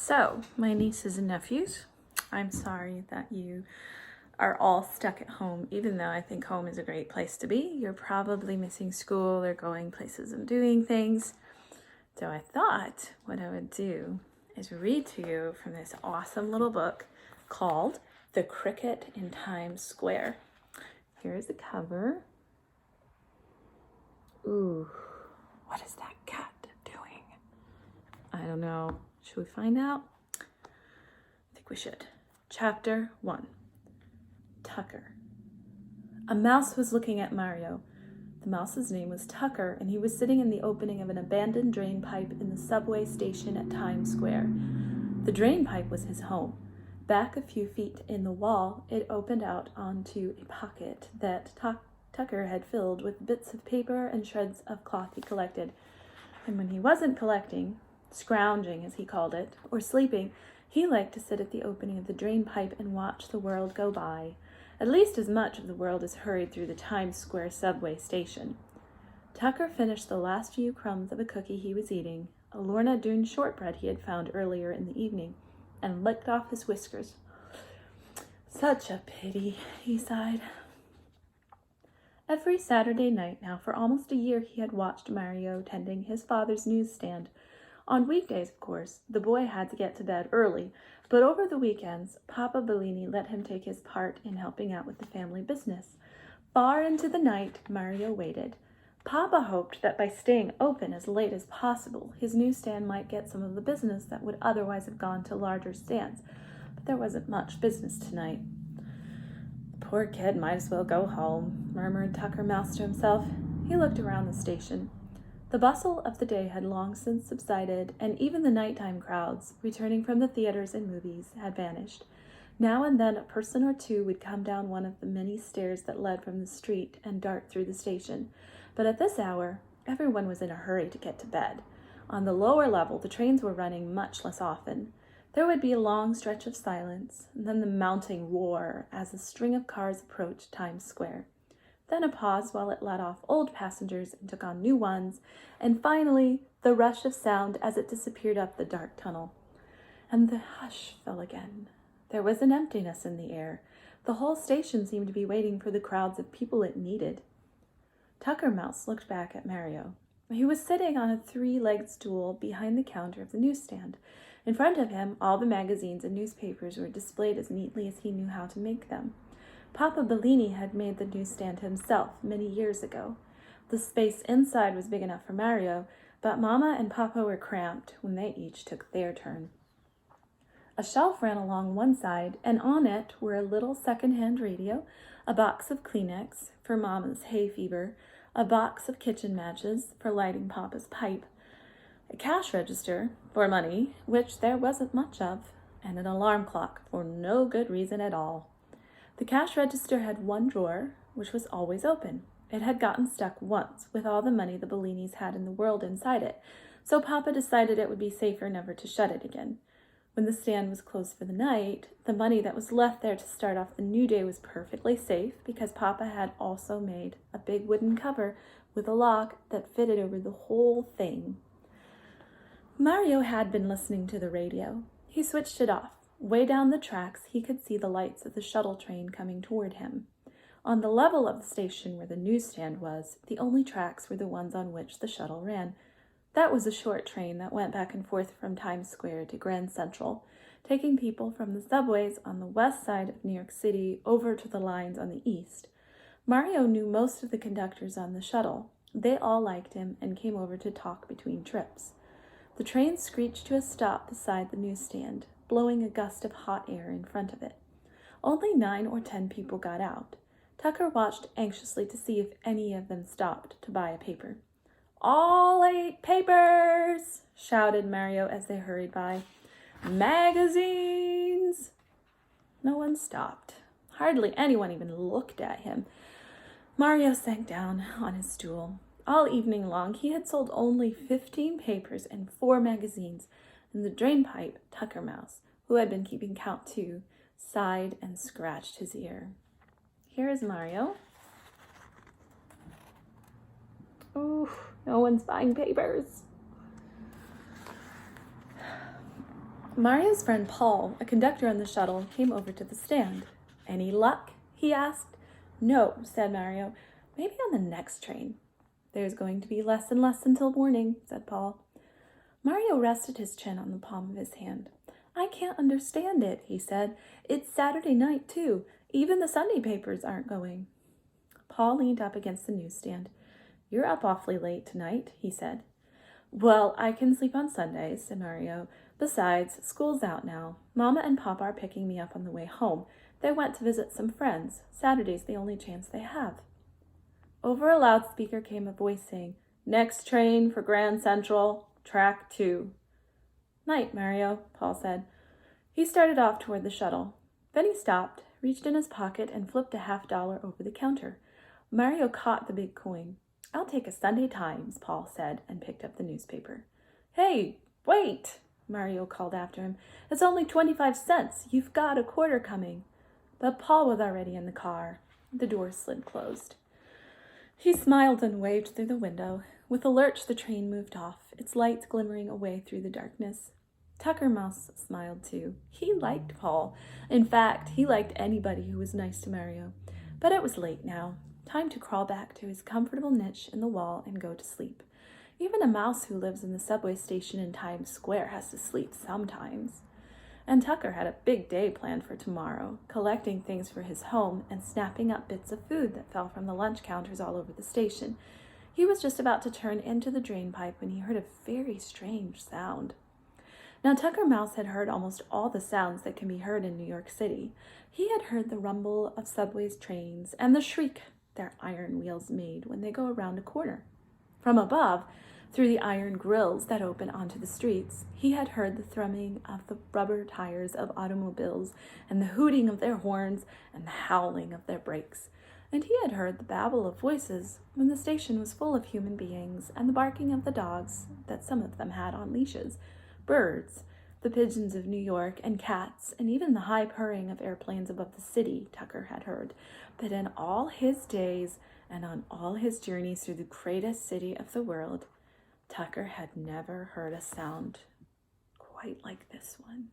So, my nieces and nephews, I'm sorry that you are all stuck at home, even though I think home is a great place to be. You're probably missing school or going places and doing things. So I thought what I would do is read to you from this awesome little book called The Cricket in Times Square. Here's the cover. Ooh, what is that cat doing? I don't know. Should we find out? I think we should. Chapter 1. Tucker. A mouse was looking at Mario. The mouse's name was Tucker, and he was sitting in the opening of an abandoned drain pipe in the subway station at Times Square. The drain pipe was his home. Back a few feet in the wall, it opened out onto a pocket that Tucker had filled with bits of paper and shreds of cloth he collected. And when he wasn't collecting, scrounging as he called it, or sleeping, he liked to sit at the opening of the drain pipe and watch the world go by. At least as much of the world as hurried through the Times Square subway station. Tucker finished the last few crumbs of a cookie he was eating, a Lorna Doone shortbread he had found earlier in the evening, and licked off his whiskers. Such a pity, he sighed. Every Saturday night now for almost a year he had watched Mario tending his father's newsstand. On weekdays, of course, the boy had to get to bed early, but over the weekends, Papa Bellini let him take his part in helping out with the family business. Far into the night, Mario waited. Papa hoped that by staying open as late as possible, his newsstand might get some of the business that would otherwise have gone to larger stands. But there wasn't much business tonight. The poor kid might as well go home, murmured Tucker Mouse to himself. He looked around the station. The bustle of the day had long since subsided, and even the nighttime crowds, returning from the theaters and movies, had vanished. Now and then a person or two would come down one of the many stairs that led from the street and dart through the station. But at this hour, everyone was in a hurry to get to bed. On the lower level, the trains were running much less often. There would be a long stretch of silence, and then the mounting roar as a string of cars approached Times Square. Then a pause while it let off old passengers and took on new ones, and finally the rush of sound as it disappeared up the dark tunnel. And the hush fell again. There was an emptiness in the air. The whole station seemed to be waiting for the crowds of people it needed. Tucker Mouse looked back at Mario. He was sitting on a three-legged stool behind the counter of the newsstand. In front of him, all the magazines and newspapers were displayed as neatly as he knew how to make them. Papa Bellini had made the newsstand himself many years ago. The space inside was big enough for Mario, but Mama and Papa were cramped when they each took their turn. A shelf ran along one side, and on it were a little second-hand radio, a box of Kleenex for Mama's hay fever, a box of kitchen matches for lighting Papa's pipe, a cash register for money, which there wasn't much of, and an alarm clock for no good reason at all. The cash register had one drawer, which was always open. It had gotten stuck once with all the money the Bellinis had in the world inside it, so Papa decided it would be safer never to shut it again. When the stand was closed for the night, the money that was left there to start off the new day was perfectly safe because Papa had also made a big wooden cover with a lock that fitted over the whole thing. Mario had been listening to the radio. He switched it off. Way down the tracks, he could see the lights of the shuttle train coming toward him. On the level of the station where the newsstand was, the only tracks were the ones on which the shuttle ran. That was a short train that went back and forth from Times Square to Grand Central, taking people from the subways on the west side of New York City over to the lines on the east. Mario knew most of the conductors on the shuttle. They all liked him and came over to talk between trips. The train screeched to a stop beside the newsstand, blowing a gust of hot air in front of it. Only 9 or 10 people got out. Tucker watched anxiously to see if any of them stopped to buy a paper. "All 8 papers!" shouted Mario as they hurried by. "Magazines!" No one stopped. Hardly anyone even looked at him. Mario sank down on his stool. All evening long, he had sold only 15 papers and 4 magazines, and the drain pipe, Tucker Mouse, who had been keeping count too, sighed and scratched his ear. Here is Mario. Oh, no one's buying papers. Mario's friend Paul, a conductor on the shuttle, came over to the stand. "Any luck?" he asked. "No," said Mario. "Maybe on the next train." "There's going to be less and less until morning," said Paul. Mario rested his chin on the palm of his hand. "I can't understand it," he said. "It's Saturday night, too. Even the Sunday papers aren't going." Paul leaned up against the newsstand. "You're up awfully late tonight," he said. "Well, I can sleep on Sundays," said Mario. "Besides, school's out now. Mama and Papa are picking me up on the way home. They went to visit some friends. Saturday's the only chance they have." Over a loudspeaker came a voice saying, "Next train for Grand Central, track 2. "Night, Mario," Paul said. He started off toward the shuttle. Then he stopped, reached in his pocket, and flipped a $50 over the counter. Mario caught the big coin. "I'll take a Sunday Times," Paul said, and picked up the newspaper. "Hey, wait!" Mario called after him. "It's only 25 cents. You've got a quarter coming." But Paul was already in the car. The door slid closed. He smiled and waved through the window. With a lurch, the train moved off, its lights glimmering away through the darkness. Tucker Mouse smiled too. He liked Paul. In fact, he liked anybody who was nice to Mario. But it was late now. Time to crawl back to his comfortable niche in the wall and go to sleep. Even a mouse who lives in the subway station in Times Square has to sleep sometimes. And Tucker had a big day planned for tomorrow, collecting things for his home and snapping up bits of food that fell from the lunch counters all over the station. He was just about to turn into the drain pipe when he heard a very strange sound. Now, Tucker Mouse had heard almost all the sounds that can be heard in New York City. He had heard the rumble of subways, trains, and the shriek their iron wheels made when they go around a corner. From above, through the iron grills that open onto the streets, he had heard the thrumming of the rubber tires of automobiles and the hooting of their horns and the howling of their brakes. And he had heard the babble of voices when the station was full of human beings and the barking of the dogs that some of them had on leashes, birds, the pigeons of New York, and cats, and even the high purring of airplanes above the city, Tucker had heard. But in all his days and on all his journeys through the greatest city of the world, Tucker had never heard a sound quite like this one.